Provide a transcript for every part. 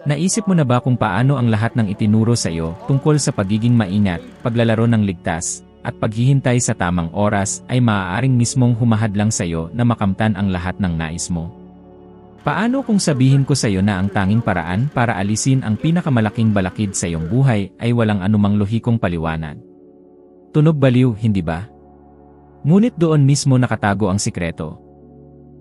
Naisip mo na ba kung paano ang lahat ng itinuro sa iyo tungkol sa pagiging maingat, paglalaro ng ligtas, at paghihintay sa tamang oras ay maaaring mismong humahadlang sa iyo na makamtan ang lahat ng nais mo? Paano kung sabihin ko sa iyo na ang tanging paraan para alisin ang pinakamalaking balakid sa iyong buhay ay walang anumang lohikong paliwanag? Tunog baliw, hindi ba? Ngunit doon mismo nakatago ang sikreto.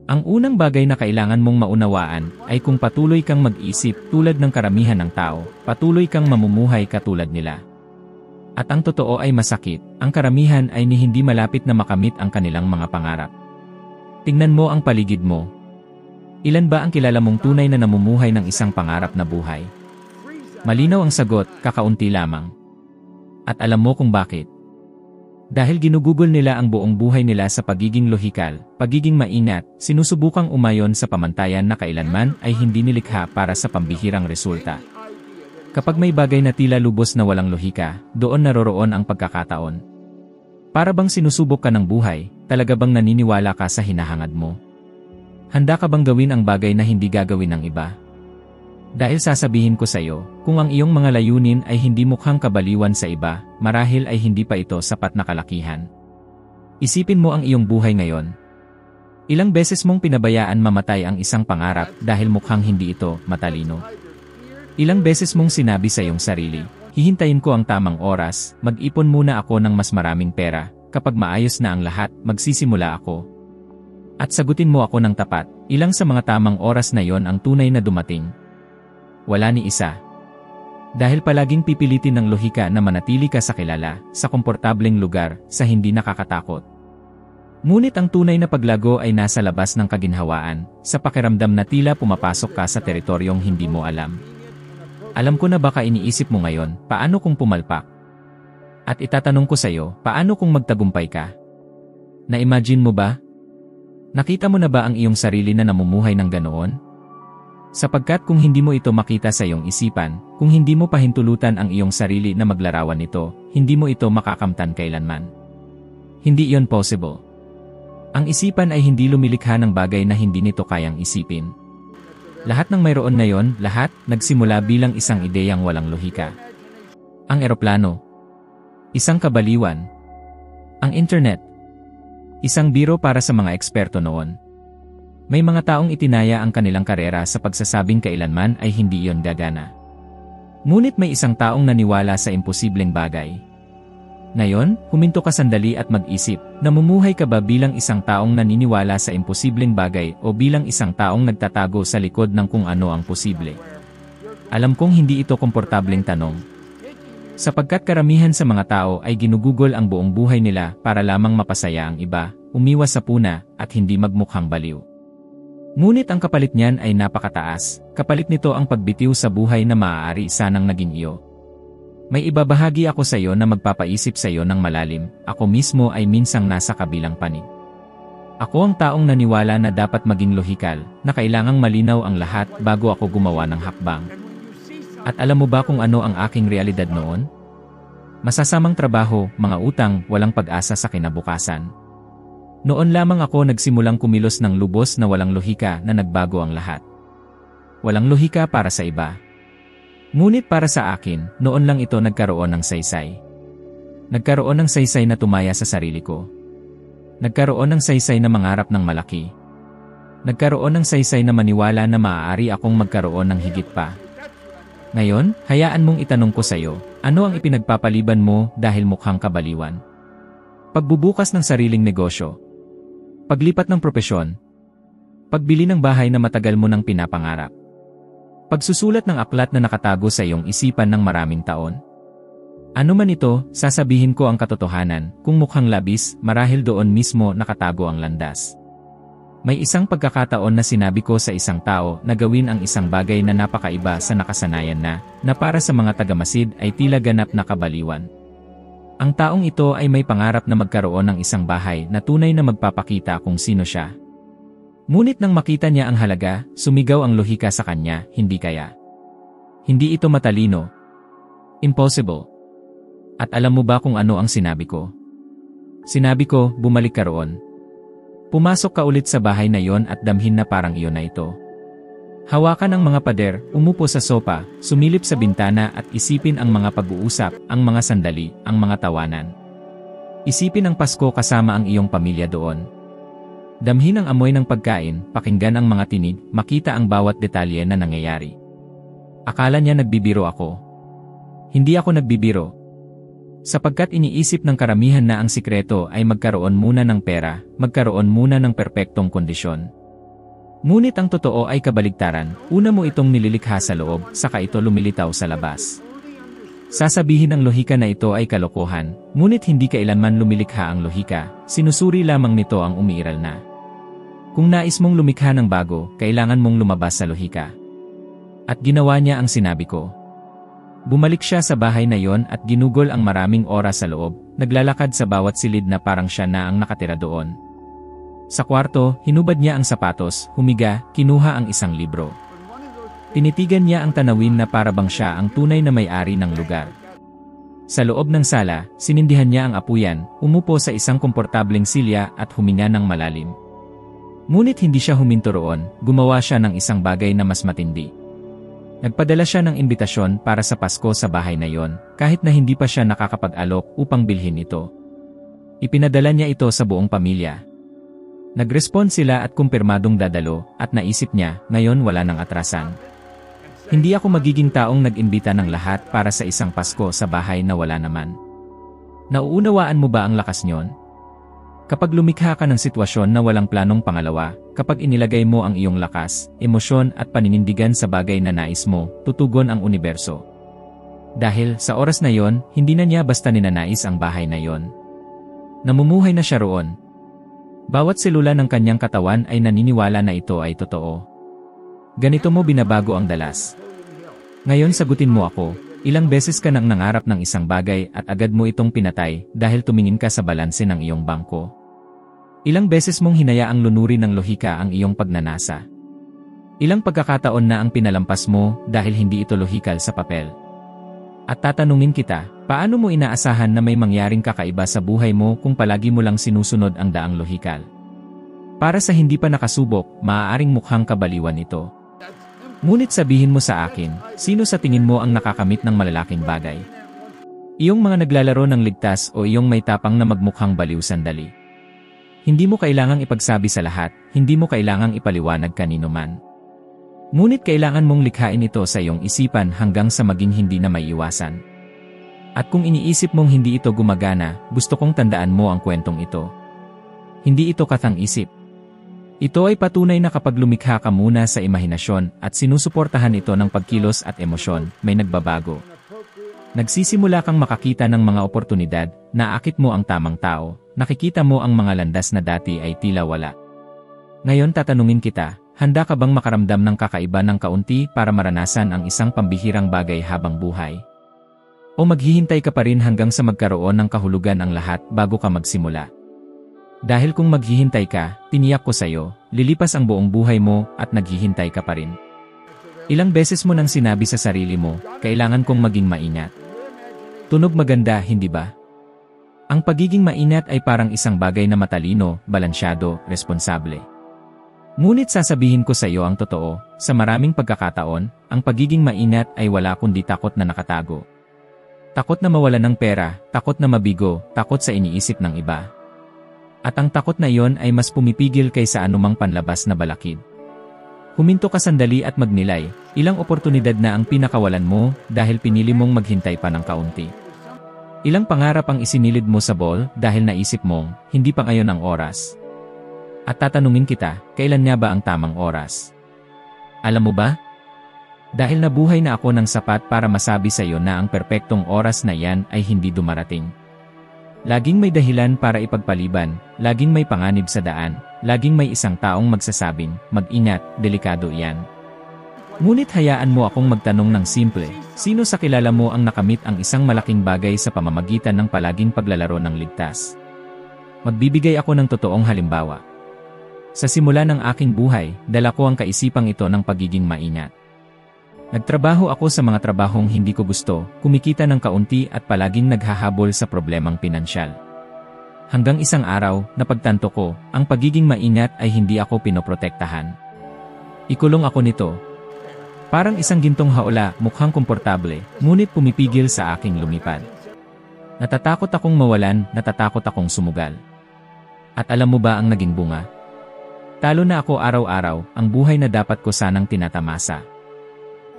Ang unang bagay na kailangan mong maunawaan ay kung patuloy kang mag-isip tulad ng karamihan ng tao, patuloy kang mamumuhay katulad nila. At ang totoo ay masakit, ang karamihan ay hindi malapit na makamit ang kanilang mga pangarap. Tingnan mo ang paligid mo. Ilan ba ang kilala mong tunay na namumuhay ng isang pangarap na buhay? Malinaw ang sagot, kakaunti lamang. At alam mo kung bakit? Dahil ginugugol nila ang buong buhay nila sa pagiging lohikal, pagiging maingat, sinusubukang umayon sa pamantayan na kailanman ay hindi nilikha para sa pambihirang resulta. Kapag may bagay na tila lubos na walang lohika, doon naroroon ang pagkakataon. Para bang sinusubok ka ng buhay, talaga bang naniniwala ka sa hinahangad mo? Handa ka bang gawin ang bagay na hindi gagawin ng iba? Dahil sasabihin ko sa iyo, kung ang iyong mga layunin ay hindi mukhang kabaliwan sa iba, marahil ay hindi pa ito sapat na kalakihan. Isipin mo ang iyong buhay ngayon. Ilang beses mong pinabayaan mamatay ang isang pangarap dahil mukhang hindi ito matalino? Ilang beses mong sinabi sa iyong sarili, hihintayin ko ang tamang oras, mag-ipon muna ako ng mas maraming pera, kapag maayos na ang lahat, magsisimula ako. At sagutin mo ako ng tapat, ilang sa mga tamang oras na yon ang tunay na dumating? Wala ni isa. Dahil palaging pipilitin ng lohika na manatili ka sa kilala, sa komportableng lugar, sa hindi nakakatakot. Ngunit ang tunay na paglago ay nasa labas ng kaginhawaan, sa pakiramdam na tila pumapasok ka sa teritoryong hindi mo alam. Alam ko na baka iniisip mo ngayon, paano kung pumalpak? At itatanong ko sa iyo, paano kung magtagumpay ka? Na-imagine mo ba? Nakita mo na ba ang iyong sarili na namumuhay ng ganoon? Sapagkat kung hindi mo ito makita sa iyong isipan, kung hindi mo pahintulutan ang iyong sarili na maglarawan nito, hindi mo ito makakamtan kailanman. Hindi iyon possible. Ang isipan ay hindi lumilikha ng bagay na hindi nito kayang isipin. Lahat ng mayroon na yon, lahat, nagsimula bilang isang ideyang walang lohika. Ang eroplano. Isang kabaliwan. Ang internet. Isang biro para sa mga eksperto noon. May mga taong itinaya ang kanilang karera sa pagsasabing kailanman ay hindi iyon gagana. Ngunit may isang taong naniwala sa imposibleng bagay. Ngayon, huminto ka sandali at mag-isip, namumuhay ka ba bilang isang taong naniniwala sa imposibleng bagay o bilang isang taong nagtatago sa likod ng kung ano ang posible? Alam kong hindi ito komportableng tanong. Sapagkat karamihan sa mga tao ay ginugugol ang buong buhay nila para lamang mapasaya ang iba, umiwas sa puna, at hindi magmukhang baliw. Ngunit ang kapalit niyan ay napakataas, kapalit nito ang pagbitiw sa buhay na maaari sanang naging iyo. May ibabahagi ako sa iyo na magpapaisip sa iyo ng malalim, ako mismo ay minsang nasa kabilang panig. Ako ang taong naniwala na dapat maging lohikal, na kailangang malinaw ang lahat bago ako gumawa ng hakbang. At alam mo ba kung ano ang aking realidad noon? Masasamang trabaho, mga utang, walang pag-asa sa kinabukasan. Noon lamang ako nagsimulang kumilos ng lubos na walang lohika na nagbago ang lahat. Walang lohika para sa iba. Ngunit para sa akin, noon lang ito nagkaroon ng saysay. Nagkaroon ng saysay na tumaya sa sarili ko. Nagkaroon ng saysay na mangarap ng malaki. Nagkaroon ng saysay na maniwala na maaari akong magkaroon ng higit pa. Ngayon, hayaan mong itanong ko sa iyo, ano ang ipinagpapaliban mo dahil mukhang kabaliwan? Pagbubukas ng sariling negosyo. Paglipat ng propesyon. Pagbili ng bahay na matagal mo nang pinapangarap. Pagsusulat ng aklat na nakatago sa iyong isipan ng maraming taon. Ano man ito, sasabihin ko ang katotohanan, kung mukhang labis, marahil doon mismo nakatago ang landas. May isang pagkakataon na sinabi ko sa isang tao na gawin ang isang bagay na napakaiba sa nakasanayan na para sa mga tagamasid ay tila ganap na kabaliwan. Ang taong ito ay may pangarap na magkaroon ng isang bahay na tunay na magpapakita kung sino siya. Ngunit nang makita niya ang halaga, sumigaw ang lohika sa kanya, hindi kaya. Hindi ito matalino. Impossible. At alam mo ba kung ano ang sinabi ko? Sinabi ko, bumalik ka roon. Pumasok ka ulit sa bahay na yon at damhin na parang iyon na ito. Hawakan ang mga pader, umupo sa sopa, sumilip sa bintana at isipin ang mga pag-uusap, ang mga sandali, ang mga tawanan. Isipin ang Pasko kasama ang iyong pamilya doon. Damhin ang amoy ng pagkain, pakinggan ang mga tinig, makita ang bawat detalye na nangyayari. Akala niya nagbibiro ako. Hindi ako nagbibiro. Sapagkat iniisip ng karamihan na ang sikreto ay magkaroon muna ng pera, magkaroon muna ng perpektong kondisyon. Ngunit ang totoo ay kabaligtaran, una mo itong nililikha sa loob, saka ito lumilitaw sa labas. Sasabihin ng lohika na ito ay kalokohan, ngunit hindi kailanman lumilikha ang lohika, sinusuri lamang nito ang umiiral na. Kung nais mong lumikha ng bago, kailangan mong lumabas sa lohika. At ginawa niya ang sinabi ko. Bumalik siya sa bahay na yon at ginugol ang maraming oras sa loob, naglalakad sa bawat silid na parang siya na ang nakatira doon. Sa kwarto, hinubad niya ang sapatos, humiga, kinuha ang isang libro. Tinitigan niya ang tanawin na para bang siya ang tunay na may-ari ng lugar. Sa loob ng sala, sinindihan niya ang apuyan, umupo sa isang komportableng silya at huminga ng malalim. Ngunit hindi siya huminto roon, gumawa siya ng isang bagay na mas matindi. Nagpadala siya ng imbitasyon para sa Pasko sa bahay na yon, kahit na hindi pa siya nakakapag-alok upang bilhin ito. Ipinadala niya ito sa buong pamilya. Nag-respond sila at kumpirmadong dadalo, at naisip niya, ngayon wala nang atrasan. Hindi ako magiging taong nag-imbita ng lahat para sa isang Pasko sa bahay na wala naman. Nauunawaan mo ba ang lakas niyon? Kapag lumikha ka ng sitwasyon na walang planong pangalawa, kapag inilagay mo ang iyong lakas, emosyon at paninindigan sa bagay na nais mo, tutugon ang universo. Dahil sa oras na yon, hindi na niya basta ninanais ang bahay na yon. Namumuhay na siya roon. Bawat selula ng kanyang katawan ay naniniwala na ito ay totoo. Ganito mo binabago ang dalas. Ngayon sagutin mo ako, ilang beses ka nang nangarap ng isang bagay at agad mo itong pinatay dahil tumingin ka sa balanse ng iyong bangko. Ilang beses mong hinayaang lunurin ng lohika ang iyong pagnanasa. Ilang pagkakataon na ang pinalampas mo dahil hindi ito lohikal sa papel. At tatanungin kita, paano mo inaasahan na may mangyaring kakaiba sa buhay mo kung palagi mo lang sinusunod ang daang lohikal? Para sa hindi pa nakasubok, maaaring mukhang kabaliwan ito. Ngunit sabihin mo sa akin, sino sa tingin mo ang nakakamit ng malalaking bagay? Iyong mga naglalaro ng ligtas o iyong may tapang na magmukhang baliw sandali? Hindi mo kailangang ipagsabi sa lahat, hindi mo kailangang ipaliwanag kanino man. Ngunit kailangan mong likhain ito sa iyong isipan hanggang sa maging hindi na maiiwasan. At kung iniisip mong hindi ito gumagana, gusto kong tandaan mo ang kwentong ito. Hindi ito katang-isip. Ito ay patunay na kapag lumikha ka muna sa imahinasyon at sinusuportahan ito ng pagkilos at emosyon, may nagbabago. Nagsisimula kang makakita ng mga oportunidad, naakit mo ang tamang tao, nakikita mo ang mga landas na dati ay tila wala. Ngayon tatanungin kita, handa ka bang makaramdam ng kakaiba ng kaunti para maranasan ang isang pambihirang bagay habang buhay? O maghihintay ka pa rin hanggang sa magkaroon ng kahulugan ang lahat bago ka magsimula? Dahil kung maghihintay ka, tiniyak ko sa'yo, lilipas ang buong buhay mo at naghihintay ka pa rin. Ilang beses mo nang sinabi sa sarili mo, kailangan kong maging maingat. Tunog maganda, hindi ba? Ang pagiging maingat ay parang isang bagay na matalino, balansyado, responsable. Ngunit sasabihin ko sa iyo ang totoo, sa maraming pagkakataon, ang pagiging maingat ay wala kundi takot na nakatago. Takot na mawalan ng pera, takot na mabigo, takot sa iniisip ng iba. At ang takot na iyon ay mas pumipigil kaysa anumang panlabas na balakid. Huminto ka sandali at magnilay, ilang oportunidad na ang pinakawalan mo dahil pinili mong maghintay pa ng kaunti. Ilang pangarap ang isinilid mo sa ball dahil naisip mong, hindi pa ngayon ang oras. At tatanungin kita, kailan nga ba ang tamang oras? Alam mo ba? Dahil nabuhay na ako ng sapat para masabi sa iyo na ang perpektong oras na yan ay hindi dumarating. Laging may dahilan para ipagpaliban, laging may panganib sa daan, laging may isang taong magsasabing, mag-ingat, delikado iyan. Ngunit hayaan mo akong magtanong ng simple, sino sa kilala mo ang nakamit ang isang malaking bagay sa pamamagitan ng palaging paglalaro ng ligtas? Magbibigay ako ng totoong halimbawa. Sa simula ng aking buhay, dala ko ang kaisipang ito ng pagiging maingat. Nagtrabaho ako sa mga trabahong hindi ko gusto, kumikita ng kaunti at palaging naghahabol sa problemang pinansyal. Hanggang isang araw, napagtanto ko, ang pagiging maingat ay hindi ako pinoprotektahan. Ikulong ako nito. Parang isang gintong haula, mukhang komportable, ngunit pumipigil sa aking lumipad. Natatakot akong mawalan, natatakot akong sumugal. At alam mo ba ang naging bunga? Talo na ako araw-araw, ang buhay na dapat ko sanang tinatamasa.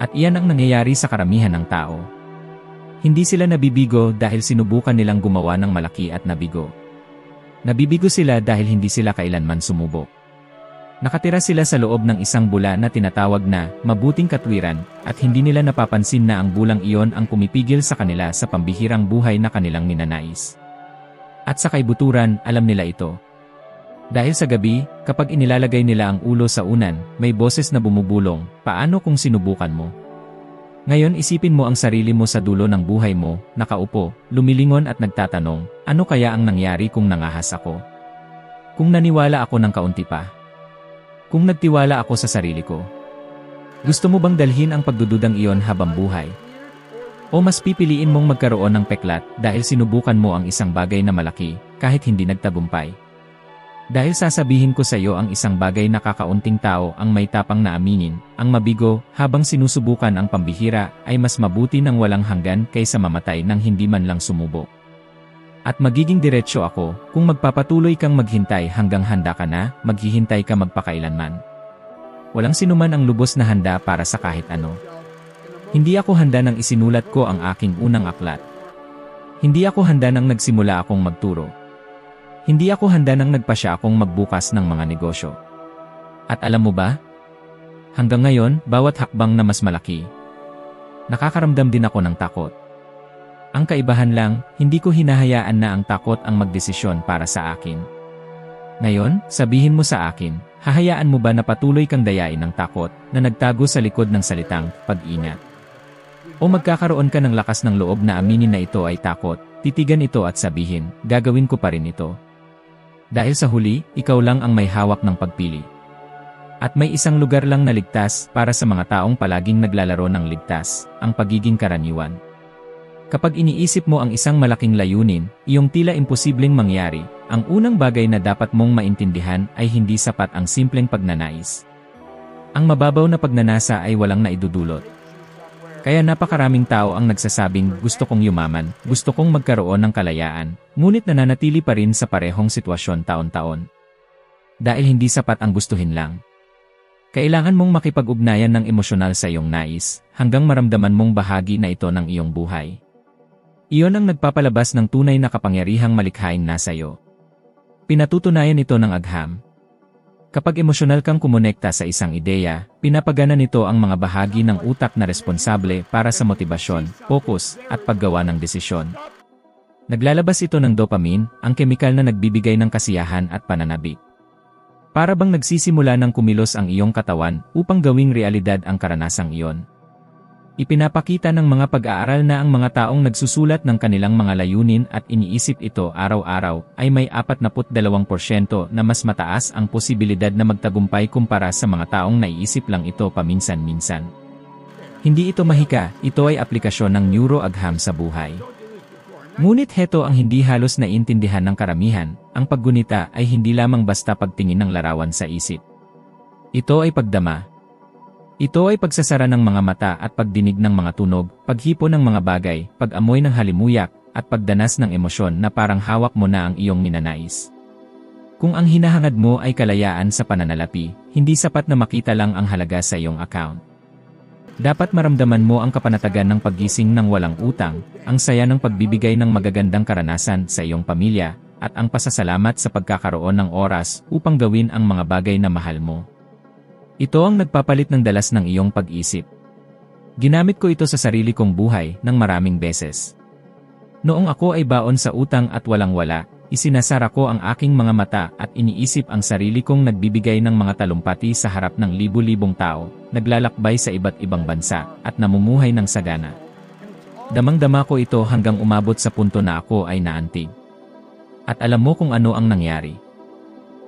At iyan ang nangyayari sa karamihan ng tao. Hindi sila nabibigo dahil sinubukan nilang gumawa ng malaki at nabigo. Nabibigo sila dahil hindi sila kailanman sumubok. Nakatira sila sa loob ng isang bula na tinatawag na mabuting katwiran at hindi nila napapansin na ang bulang iyon ang pumipigil sa kanila sa pambihirang buhay na kanilang ninanais. At sa kaibuturan, alam nila ito. Dahil sa gabi, kapag inilalagay nila ang ulo sa unan, may boses na bumubulong, paano kung sinubukan mo? Ngayon isipin mo ang sarili mo sa dulo ng buhay mo, nakaupo, lumilingon at nagtatanong, ano kaya ang nangyari kung nangahas ako? Kung naniwala ako ng kaunti pa? Kung nagtiwala ako sa sarili ko? Gusto mo bang dalhin ang pagdududang iyon habang buhay? O mas pipiliin mong magkaroon ng peklat dahil sinubukan mo ang isang bagay na malaki, kahit hindi nagtagumpay? Dahil sasabihin ko sa iyo ang isang bagay na kakaunting tao ang may tapang na aminin, ang mabigo habang sinusubukan ang pambihira ay mas mabuti ng walang hanggan kaysa mamatay nang hindi man lang sumubok. At magiging diretsyo ako, kung magpapatuloy kang maghintay hanggang handa ka na, maghihintay ka magpakailanman. Walang sinuman ang lubos na handa para sa kahit ano. Hindi ako handa nang isinulat ko ang aking unang aklat. Hindi ako handa nang nagsimula akong magturo. Hindi ako handa nang nagpasya akong magbukas ng mga negosyo. At alam mo ba? Hanggang ngayon, bawat hakbang na mas malaki, nakakaramdam din ako ng takot. Ang kaibahan lang, hindi ko hinahayaan na ang takot ang magdesisyon para sa akin. Ngayon, sabihin mo sa akin, hahayaan mo ba na patuloy kang dayain ng takot na nagtago sa likod ng salitang pag-ingat? O magkakaroon ka ng lakas ng loob na aminin na ito ay takot, titigan ito at sabihin, gagawin ko pa rin ito. Dahil sa huli, ikaw lang ang may hawak ng pagpili. At may isang lugar lang na ligtas para sa mga taong palaging naglalaro ng ligtas, ang pagiging karaniwan. Kapag iniisip mo ang isang malaking layunin, iyong tila imposibleng mangyari, ang unang bagay na dapat mong maintindihan ay hindi sapat ang simpleng pagnanais. Ang mababaw na pagnanasa ay walang naidudulot. Kaya napakaraming tao ang nagsasabing gusto kong yumaman, gusto kong magkaroon ng kalayaan, ngunit nananatili pa rin sa parehong sitwasyon taon-taon. Dahil hindi sapat ang gustuhin lang. Kailangan mong makipag-ugnayan ng emosyonal sa iyong nais, hanggang maramdaman mong bahagi na ito ng iyong buhay. Iyon ang nagpapalabas ng tunay na kapangyarihang malikhaing nasa iyo. Pinatutunayan ito ng agham. Kapag emosyonal kang kumonekta sa isang ideya, pinapagana nito ang mga bahagi ng utak na responsable para sa motibasyon, focus, at paggawa ng desisyon. Naglalabas ito ng dopamine, ang kemikal na nagbibigay ng kasiyahan at pananabik. Para bang nagsisimula ng kumilos ang iyong katawan upang gawing realidad ang karanasang iyon. Ipinapakita ng mga pag-aaral na ang mga taong nagsusulat ng kanilang mga layunin at iniisip ito araw-araw ay may 42% na mas mataas ang posibilidad na magtagumpay kumpara sa mga taong naiisip lang ito paminsan-minsan. Hindi ito mahika, ito ay aplikasyon ng neuroagham sa buhay. Ngunit heto ang hindi halos naiintindihan ng karamihan, ang paggunita ay hindi lamang basta pagtingin ng larawan sa isip. Ito ay pagdama. Ito ay pagsasara ng mga mata at pagdinig ng mga tunog, paghipo ng mga bagay, pag-amoy ng halimuyak, at pagdanas ng emosyon na parang hawak mo na ang iyong ninanais. Kung ang hinahangad mo ay kalayaan sa pananalapi, hindi sapat na makita lang ang halaga sa iyong account. Dapat maramdaman mo ang kapanatagan ng paggising ng walang utang, ang saya ng pagbibigay ng magagandang karanasan sa iyong pamilya, at ang pasasalamat sa pagkakaroon ng oras upang gawin ang mga bagay na mahal mo. Ito ang nagpapalit ng dalas ng iyong pag-isip. Ginamit ko ito sa sarili kong buhay ng maraming beses. Noong ako ay baon sa utang at walang-wala, isinasara ko ang aking mga mata at iniisip ang sarili kong nagbibigay ng mga talumpati sa harap ng libu-libong tao, naglalakbay sa iba't ibang bansa, at namumuhay ng sagana. Damang-dama ko ito hanggang umabot sa punto na ako ay naantig. At alam mo kung ano ang nangyari.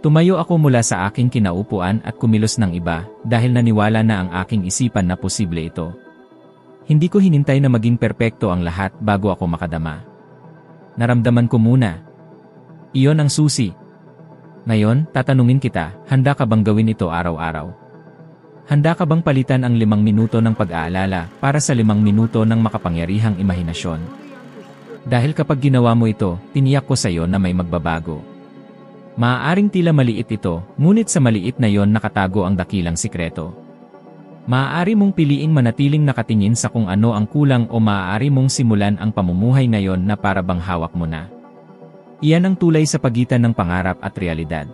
Tumayo ako mula sa aking kinaupuan at kumilos ng iba dahil naniwala na ang aking isipan na posible ito. Hindi ko hinintay na maging perpekto ang lahat bago ako makadama. Naramdaman ko muna. Iyon ang susi. Ngayon, tatanungin kita, handa ka bang gawin ito araw-araw? Handa ka bang palitan ang 5 minuto ng pag-aalala para sa 5 minuto ng makapangyarihang imahinasyon? Dahil kapag ginawa mo ito, tiniyak ko sa iyo na may magbabago. Maaaring tila maliit ito, ngunit sa maliit na yon nakatago ang dakilang sikreto. Maaari mong piliing manatiling nakatingin sa kung ano ang kulang o maaari mong simulan ang pamumuhay ngayon na para bang hawak mo na. Iyan ang tulay sa pagitan ng pangarap at realidad.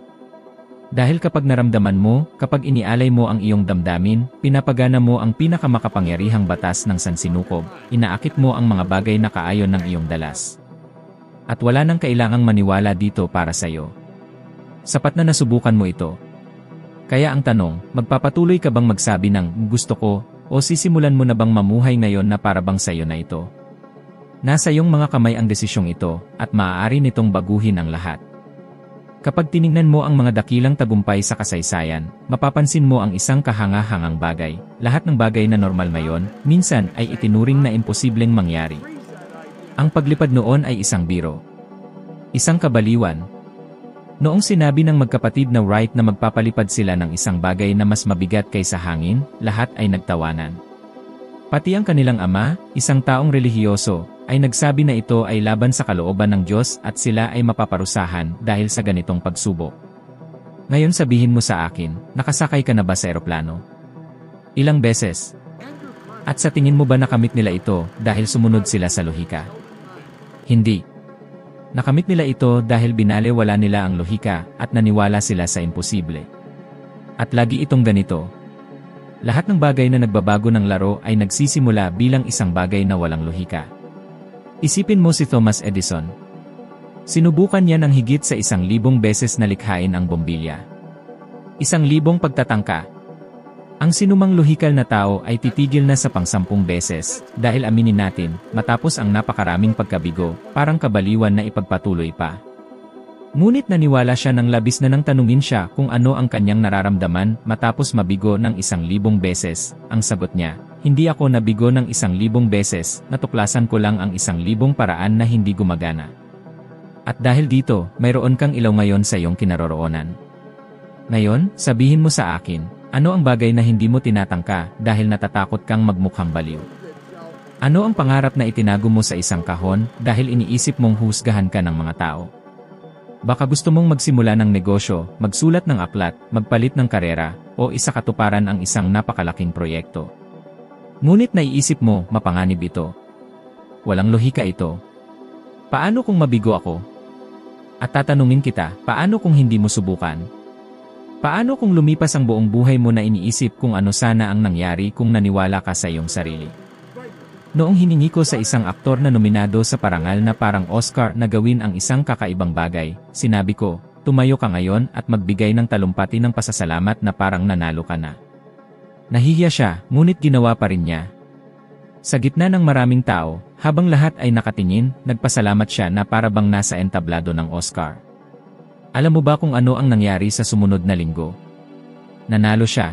Dahil kapag naramdaman mo, kapag inialay mo ang iyong damdamin, pinapagana mo ang pinakamakapangyarihang batas ng sansinukob, inaakit mo ang mga bagay na kaayon ng iyong dalas. At wala nang kailangang maniwala dito para sa iyo. Sapat na nasubukan mo ito. Kaya ang tanong, magpapatuloy ka bang magsabi ng gusto ko, o sisimulan mo na bang mamuhay ngayon na para bang sa iyo na ito? Nasa iyong mga kamay ang desisyong ito, at maaari nitong baguhin ang lahat. Kapag tiningnan mo ang mga dakilang tagumpay sa kasaysayan, mapapansin mo ang isang kahanga-hangang bagay. Lahat ng bagay na normal ngayon, minsan ay itinuring na imposibleng mangyari. Ang paglipad noon ay isang biro. Isang kabaliwan. Noong sinabi ng magkapatid na Wright na magpapalipad sila ng isang bagay na mas mabigat kaysa hangin, lahat ay nagtawanan. Pati ang kanilang ama, isang taong relihiyoso, ay nagsabi na ito ay laban sa kalooban ng Diyos at sila ay mapaparusahan dahil sa ganitong pagsubok. Ngayon sabihin mo sa akin, nakasakay ka na ba sa eroplano? Ilang beses? At sa tingin mo ba nakamit nila ito dahil sumunod sila sa lohika? Hindi. Nakamit nila ito dahil binalewala nila ang lohika at naniwala sila sa imposible. At lagi itong ganito. Lahat ng bagay na nagbabago ng laro ay nagsisimula bilang isang bagay na walang lohika. Isipin mo si Thomas Edison. Sinubukan niya ng higit sa 1,000 beses na likhain ang bombilya. 1,000 pagtatangka. Ang sinumang lohikal na tao ay titigil na sa pang-10 beses, dahil aminin natin, matapos ang napakaraming pagkabigo, parang kabaliwan na ipagpatuloy pa. Ngunit naniwala siya ng labis na nang tanungin siya kung ano ang kanyang nararamdaman matapos mabigo ng 1,000 beses. Ang sagot niya, hindi ako nabigo ng 1,000 beses, natuklasan ko lang ang 1,000 paraan na hindi gumagana. At dahil dito, mayroon kang ilaw ngayon sa iyong kinaroroonan. Ngayon, sabihin mo sa akin, ano ang bagay na hindi mo tinatangka dahil natatakot kang magmukhang baliw? Ano ang pangarap na itinago mo sa isang kahon dahil iniisip mong husgahan ka ng mga tao? Baka gusto mong magsimula ng negosyo, magsulat ng aklat, magpalit ng karera, o isakatuparan ang isang napakalaking proyekto. Ngunit naiisip mo, mapanganib ito. Walang lohika ito. Paano kung mabigo ako? At tatanungin kita, paano kung hindi mo subukan? Paano kung lumipas ang buong buhay mo na iniisip kung ano sana ang nangyari kung naniwala ka sa iyong sarili? Noong hiningi ko sa isang aktor na nominado sa parangal na parang Oscar na gawin ang isang kakaibang bagay, sinabi ko, tumayo ka ngayon at magbigay ng talumpati ng pasasalamat na parang nanalo ka na. Nahihiya siya, ngunit ginawa pa rin niya. Sa gitna ng maraming tao, habang lahat ay nakatingin, nagpasalamat siya na para bang nasa entablado ng Oscar. Alam mo ba kung ano ang nangyari sa sumunod na linggo? Nanalo siya.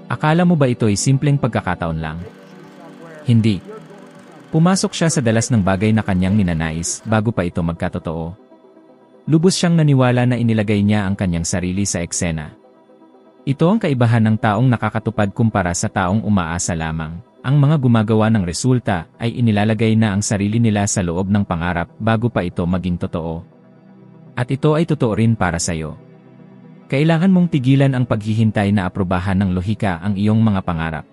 Akala mo ba ito ay simpleng pagkakataon lang? Hindi. Pumasok siya sa dalas ng bagay na kanyang ninanais bago pa ito magkatotoo. Lubos siyang naniwala na inilagay niya ang kanyang sarili sa eksena. Ito ang kaibahan ng taong nakakatupad kumpara sa taong umaasa lamang. Ang mga gumagawa ng resulta ay inilalagay na ang sarili nila sa loob ng pangarap bago pa ito maging totoo. At ito ay totoo rin para sa iyo. Kailangan mong tigilan ang paghihintay na aprobahan ng lohika ang iyong mga pangarap.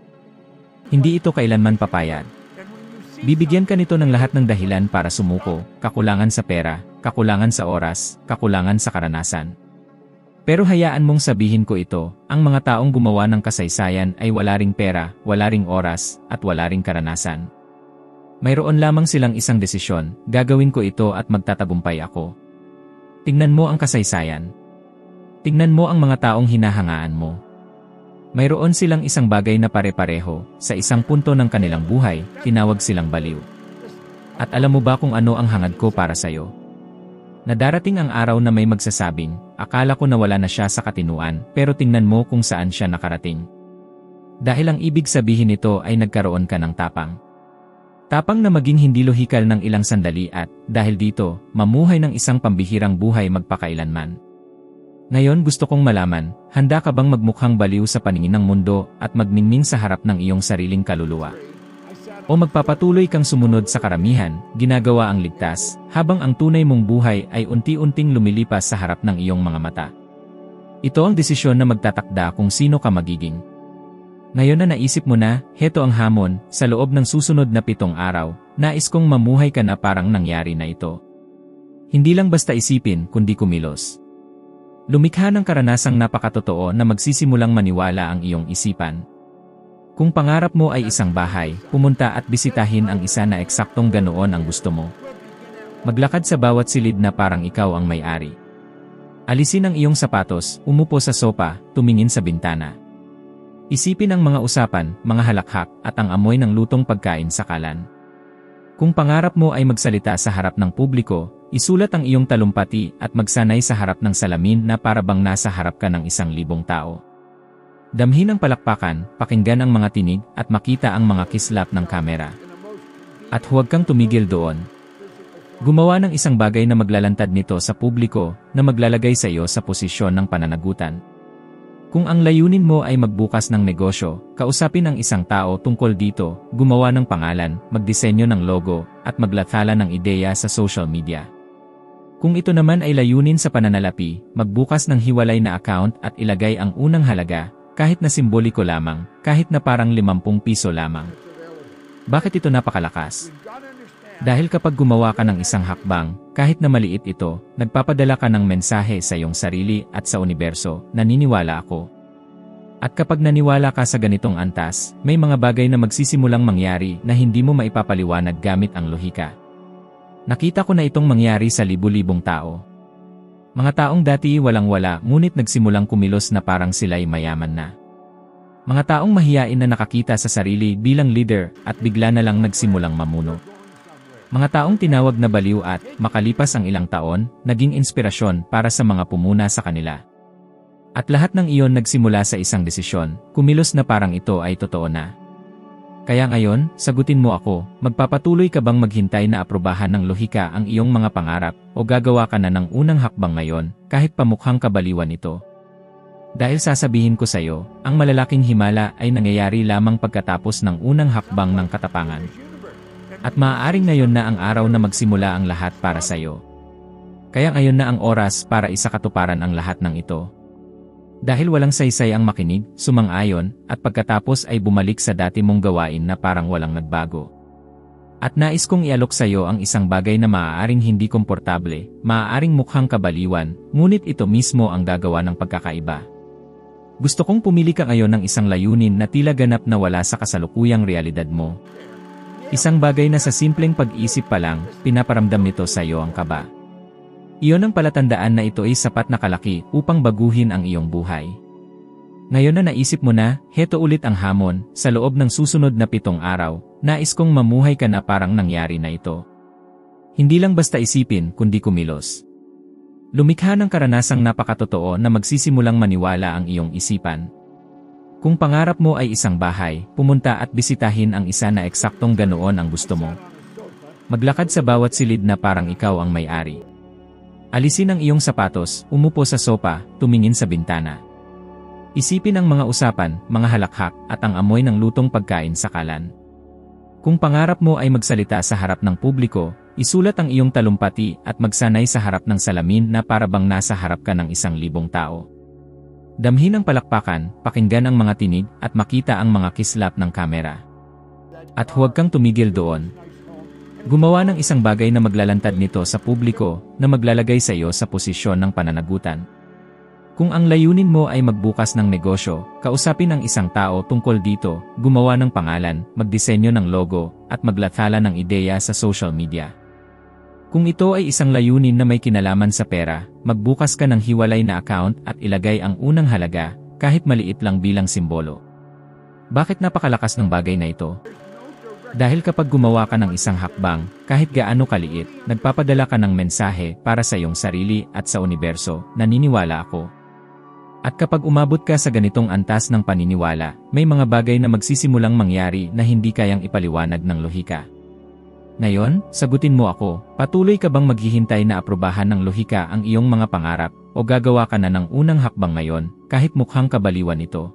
Hindi ito kailanman papayag. Bibigyan ka nito ng lahat ng dahilan para sumuko, kakulangan sa pera, kakulangan sa oras, kakulangan sa karanasan. Pero hayaan mong sabihin ko ito, ang mga taong gumawa ng kasaysayan ay wala ring pera, wala ring oras, at wala ring karanasan. Mayroon lamang silang isang desisyon, gagawin ko ito at magtatagumpay ako. Tingnan mo ang kasaysayan. Tingnan mo ang mga taong hinahangaan mo. Mayroon silang isang bagay na pare-pareho, sa isang punto ng kanilang buhay, tinawag silang baliw. At alam mo ba kung ano ang hangad ko para sa'yo? Na darating ang araw na may magsasabing, akala ko nawala na siya sa katinuan, pero tingnan mo kung saan siya nakarating. Dahil ang ibig sabihin nito ay nagkaroon ka ng tapang. Tapang na maging hindi lohikal ng ilang sandali at, dahil dito, mamuhay ng isang pambihirang buhay magpakailanman. Ngayon gusto kong malaman, handa ka bang magmukhang baliw sa paningin ng mundo at magniningning sa harap ng iyong sariling kaluluwa? O magpapatuloy kang sumunod sa karamihan, ginagawa ang ligtas, habang ang tunay mong buhay ay unti-unting lumilipas sa harap ng iyong mga mata? Ito ang desisyon na magtatakda kung sino ka magiging. Ngayon na naisip mo na, heto ang hamon, sa loob ng susunod na 7 araw, nais kong mamuhay ka na parang nangyari na ito. Hindi lang basta isipin, kundi kumilos. Lumikha ng karanasang napakatotoo na magsisimulang maniwala ang iyong isipan. Kung pangarap mo ay isang bahay, pumunta at bisitahin ang isa na eksaktong ganoon ang gusto mo. Maglakad sa bawat silid na parang ikaw ang may-ari. Alisin ang iyong sapatos, umupo sa sopa, tumingin sa bintana. Isipin ang mga usapan, mga halakhak, at ang amoy ng lutong pagkain sa kalan. Kung pangarap mo ay magsalita sa harap ng publiko, isulat ang iyong talumpati at magsanay sa harap ng salamin na para bang nasa harap ka ng 1,000 tao. Damhin ang palakpakan, pakinggan ang mga tinig, at makita ang mga kislap ng kamera. At huwag kang tumigil doon. Gumawa ng isang bagay na maglalantad nito sa publiko, na maglalagay sa iyo sa posisyon ng pananagutan. Kung ang layunin mo ay magbukas ng negosyo, kausapin ang isang tao tungkol dito, gumawa ng pangalan, magdisenyo ng logo, at maglathala ng ideya sa social media. Kung ito naman ay layunin sa pananalapi, magbukas ng hiwalay na account at ilagay ang unang halaga, kahit na simboliko lamang, kahit na parang 50 piso lamang. Bakit ito napakalakas? Dahil kapag gumawa ka ng isang hakbang, kahit na maliit ito, nagpapadala ka ng mensahe sa iyong sarili at sa universo, naniniwala ako. At kapag naniwala ka sa ganitong antas, may mga bagay na magsisimulang mangyari na hindi mo maipapaliwanag gamit ang lohika. Nakita ko na itong mangyari sa libu-libong tao. Mga taong dati walang-wala ngunit nagsimulang kumilos na parang sila'y mayaman na. Mga taong mahiyain na nakakita sa sarili bilang leader at bigla na lang nagsimulang mamuno. Mga taong tinawag na baliw at, makalipas ang ilang taon, naging inspirasyon para sa mga pumuna sa kanila. At lahat ng iyon nagsimula sa isang desisyon, kumilos na parang ito ay totoo na. Kaya ngayon, sagutin mo ako, magpapatuloy ka bang maghintay na aprobahan ng lohika ang iyong mga pangarap o gagawa ka na ng unang hakbang ngayon kahit pamukhang kabaliwan ito? Dahil sasabihin ko sa iyo, ang malalaking himala ay nangyayari lamang pagkatapos ng unang hakbang ng katapangan. At maaaring ngayon na ang araw na magsimula ang lahat para sa iyo. Kaya ngayon na ang oras para isakatuparan ang lahat ng ito. Dahil walang saysay ang makinig, sumang-ayon, at pagkatapos ay bumalik sa dati mong gawain na parang walang nagbago. At nais kong ialok sa iyo ang isang bagay na maaaring hindi komportable, maaaring mukhang kabaliwan, ngunit ito mismo ang gagawa ng pagkakaiba. Gusto kong pumili ka ngayon ng isang layunin na tila ganap na wala sa kasalukuyang realidad mo. Isang bagay na sa simpleng pag-isip pa lang, pinaparamdam nito sa iyo ang kaba. Iyon ang palatandaan na ito ay sapat na kalaki upang baguhin ang iyong buhay. Ngayon na naisip mo na, heto ulit ang hamon, sa loob ng susunod na 7 araw, nais kong mamuhay ka na parang nangyari na ito. Hindi lang basta isipin, kundi kumilos. Lumikha ng karanasang napakatotoo na magsisimulang maniwala ang iyong isipan. Kung pangarap mo ay isang bahay, pumunta at bisitahin ang isa na eksaktong ganoon ang gusto mo. Maglakad sa bawat silid na parang ikaw ang may-ari. Alisin ang iyong sapatos, umupo sa sopa, tumingin sa bintana. Isipin ang mga usapan, mga halakhak, at ang amoy ng lutong pagkain sa kalan. Kung pangarap mo ay magsalita sa harap ng publiko, isulat ang iyong talumpati at magsanay sa harap ng salamin na para bang nasa harap ka ng 1,000 tao. Damhin ang palakpakan, pakinggan ang mga tinig, at makita ang mga kislap ng kamera. At huwag kang tumigil doon. Gumawa ng isang bagay na maglalantad nito sa publiko, na maglalagay sa iyo sa posisyon ng pananagutan. Kung ang layunin mo ay magbukas ng negosyo, kausapin ang isang tao tungkol dito, gumawa ng pangalan, magdisenyo ng logo, at maglathala ng ideya sa social media. Kung ito ay isang layunin na may kinalaman sa pera, magbukas ka ng hiwalay na account at ilagay ang unang halaga, kahit maliit lang bilang simbolo. Bakit napakalakas ng bagay na ito? Dahil kapag gumawa ka ng isang hakbang, kahit gaano kaliit, nagpapadala ka ng mensahe para sa iyong sarili at sa universo, naniniwala ako. At kapag umabot ka sa ganitong antas ng paniniwala, may mga bagay na magsisimulang mangyari na hindi kayang ipaliwanag ng lohika. Ngayon, sagutin mo ako, patuloy ka bang maghihintay na aprobahan ng lohika ang iyong mga pangarap, o gagawa ka na ng unang hakbang ngayon, kahit mukhang kabaliwan ito?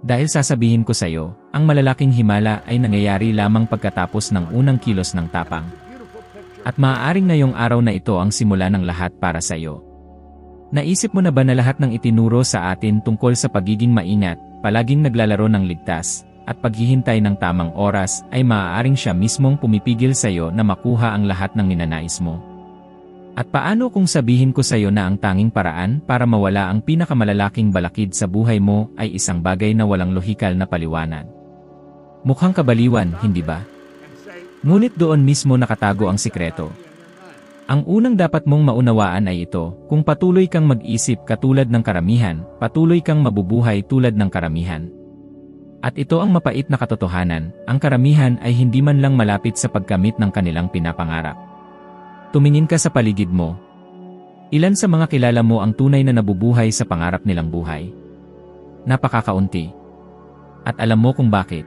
Dahil sasabihin ko sa iyo, ang malalaking himala ay nangyayari lamang pagkatapos ng unang kilos ng tapang. At maaaring ngayong araw na ito ang simula ng lahat para sa iyo. Naisip mo na ba na lahat ng itinuro sa atin tungkol sa pagiging maingat, palaging naglalaro ng ligtas, at paghihintay ng tamang oras ay maaaring siya mismong pumipigil sa iyo na makuha ang lahat ng ninanais mo? At paano kung sabihin ko sa iyo na ang tanging paraan para mawala ang pinakamalalaking balakid sa buhay mo ay isang bagay na walang lohikal na paliwanag? Mukhang kabaliwan, hindi ba? Ngunit doon mismo nakatago ang sikreto. Ang unang dapat mong maunawaan ay ito: kung patuloy kang mag-isip katulad ng karamihan, patuloy kang mabubuhay tulad ng karamihan. At ito ang mapait na katotohanan, ang karamihan ay hindi man lang malapit sa pagkamit ng kanilang pinapangarap. Tumingin ka sa paligid mo. Ilan sa mga kilala mo ang tunay na nabubuhay sa pangarap nilang buhay? Napakakaunti. At alam mo kung bakit?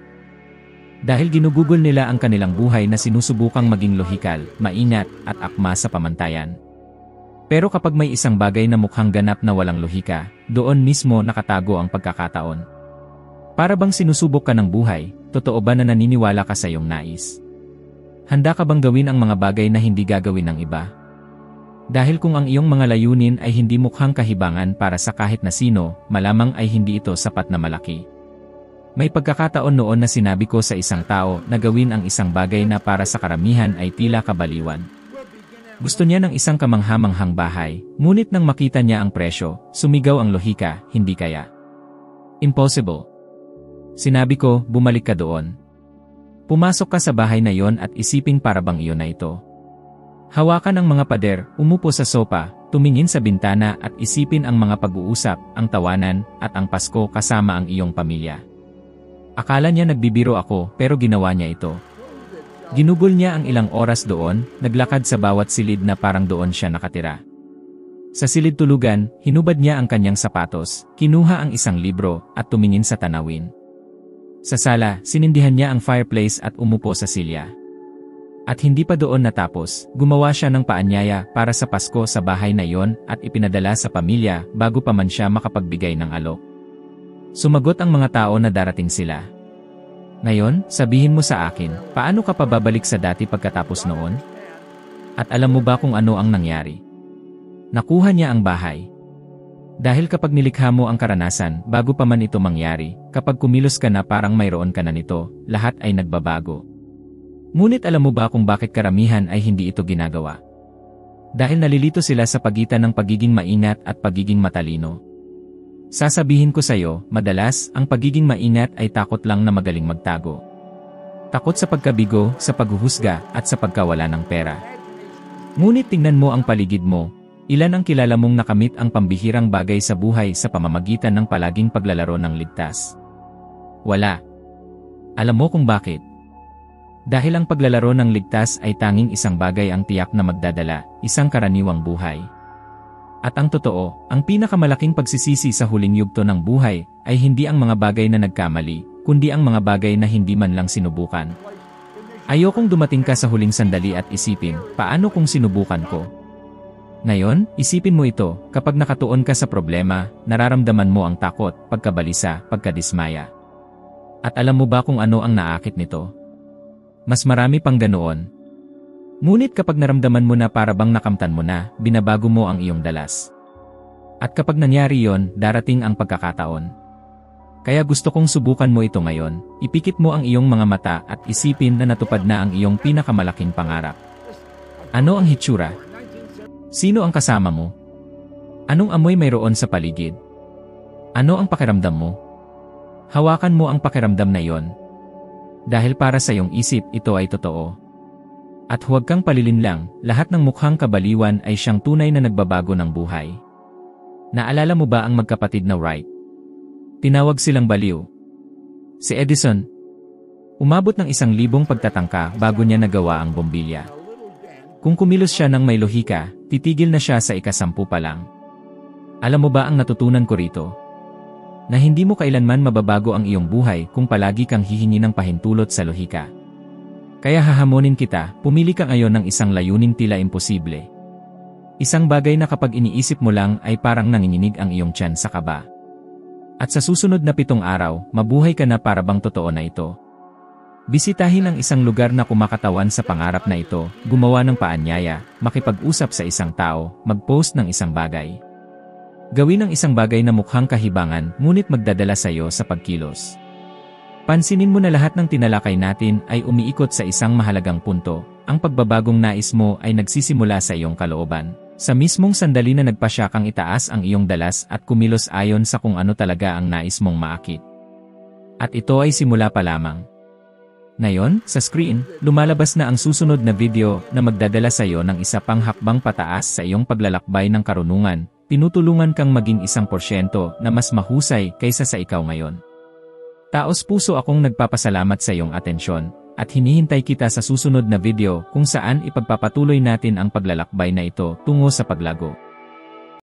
Dahil ginugugol nila ang kanilang buhay na sinusubukang maging lohikal, maingat, at akma sa pamantayan. Pero kapag may isang bagay na mukhang ganap na walang lohika, doon mismo nakatago ang pagkakataon. Para bang sinusubok ka ng buhay, totoo ba na naniniwala ka sa iyong nais? Handa ka bang gawin ang mga bagay na hindi gagawin ng iba? Dahil kung ang iyong mga layunin ay hindi mukhang kahibangan para sa kahit na sino, malamang ay hindi ito sapat na malaki. May pagkakataon noon na sinabi ko sa isang tao na gawin ang isang bagay na para sa karamihan ay tila kabaliwan. Gusto niya ng isang kamangha-manghang bahay, ngunit nang makita niya ang presyo, sumigaw ang lohika, hindi kaya. Impossible. Sinabi ko, bumalik ka doon. Pumasok ka sa bahay na yon at isipin para bang iyon na ito. Hawakan ang mga pader, umupo sa sopa, tumingin sa bintana at isipin ang mga pag-uusap, ang tawanan, at ang Pasko kasama ang iyong pamilya. Akala niya nagbibiro ako, pero ginawa niya ito. Ginugol niya ang ilang oras doon, naglakad sa bawat silid na parang doon siya nakatira. Sa silid tulugan, hinubad niya ang kanyang sapatos, kinuha ang isang libro, at tumingin sa tanawin. Sa sala, sinindihan niya ang fireplace at umupo sa silya. At hindi pa doon natapos, gumawa siya ng paanyaya para sa Pasko sa bahay na yon at ipinadala sa pamilya bago pa man siya makapagbigay ng alok. Sumagot ang mga tao na darating sila. Ngayon, sabihin mo sa akin, paano ka pa babalik sa dati pagkatapos noon? At alam mo ba kung ano ang nangyari? Nakuha niya ang bahay. Dahil kapag nilikha mo ang karanasan, bago pa man ito mangyari, kapag kumilos ka na parang mayroon ka na nito, lahat ay nagbabago. Ngunit alam mo ba kung bakit karamihan ay hindi ito ginagawa? Dahil nalilito sila sa pagitan ng pagiging maingat at pagiging matalino. Sasabihin ko sa iyo, madalas, ang pagiging maingat ay takot lang na magaling magtago. Takot sa pagkabigo, sa paghuhusga, at sa pagkawala ng pera. Ngunit tingnan mo ang paligid mo. Ilan ang kilala mong nakamit ang pambihirang bagay sa buhay sa pamamagitan ng palaging paglalaro ng ligtas? Wala. Alam mo kung bakit? Dahil ang paglalaro ng ligtas ay tanging isang bagay ang tiyak na magdadala, isang karaniwang buhay. At ang totoo, ang pinakamalaking pagsisisi sa huling yugto ng buhay ay hindi ang mga bagay na nagkamali, kundi ang mga bagay na hindi man lang sinubukan. Ayokong dumating ka sa huling sandali at isipin, paano kung sinubukan ko? Ngayon, isipin mo ito, kapag nakatuon ka sa problema, nararamdaman mo ang takot, pagkabalisa, pagkadismaya. At alam mo ba kung ano ang naakit nito? Mas marami pang ganoon. Ngunit kapag naramdaman mo na para bang nakamtan mo na, binabago mo ang iyong dalas. At kapag nangyari yon, darating ang pagkakataon. Kaya gusto kong subukan mo ito ngayon, ipikit mo ang iyong mga mata at isipin na natupad na ang iyong pinakamalaking pangarap. Ano ang hitsura? Sino ang kasama mo? Anong amoy mayroon sa paligid? Ano ang pakiramdam mo? Hawakan mo ang pakiramdam na yon. Dahil para sa iyong isip, ito ay totoo. At huwag kang palilinlang, lahat ng mukhang kabaliwan ay siyang tunay na nagbabago ng buhay. Naalala mo ba ang magkapatid na Wright? Tinawag silang baliw. Si Edison, umabot ng 1,000 pagtatangka bago niya nagawa ang bombilya. Kung kumilos siya ng may lohika, titigil na siya sa ika-10 pa lang. Alam mo ba ang natutunan ko rito? Na hindi mo kailanman mababago ang iyong buhay kung palagi kang hihingi ng pahintulot sa lohika. Kaya hahamonin kita, pumili ka ngayon ng isang layuning tila imposible. Isang bagay na kapag iniisip mo lang ay parang nanginginig ang iyong tiyan sa kaba. At sa susunod na 7 araw, mabuhay ka na para bang totoo na ito. Bisitahin ang isang lugar na kumakatawan sa pangarap na ito, gumawa ng paanyaya, makipag-usap sa isang tao, mag-post ng isang bagay. Gawin ang isang bagay na mukhang kahibangan, ngunit magdadala sa iyo sa pagkilos. Pansinin mo na lahat ng tinalakay natin ay umiikot sa isang mahalagang punto. Ang pagbabagong nais mo ay nagsisimula sa iyong kalooban. Sa mismong sandali na nagpasya kang itaas ang iyong dalas at kumilos ayon sa kung ano talaga ang nais mong maakit. At ito ay simula pa lamang. Ngayon, sa screen, lumalabas na ang susunod na video na magdadala sa iyo ng isa pang hakbang pataas sa iyong paglalakbay ng karunungan. Tinutulungan kang maging 1% na mas mahusay kaysa sa ikaw ngayon. Taos puso akong nagpapasalamat sa iyong atensyon, at hinihintay kita sa susunod na video kung saan ipagpapatuloy natin ang paglalakbay na ito tungo sa paglago.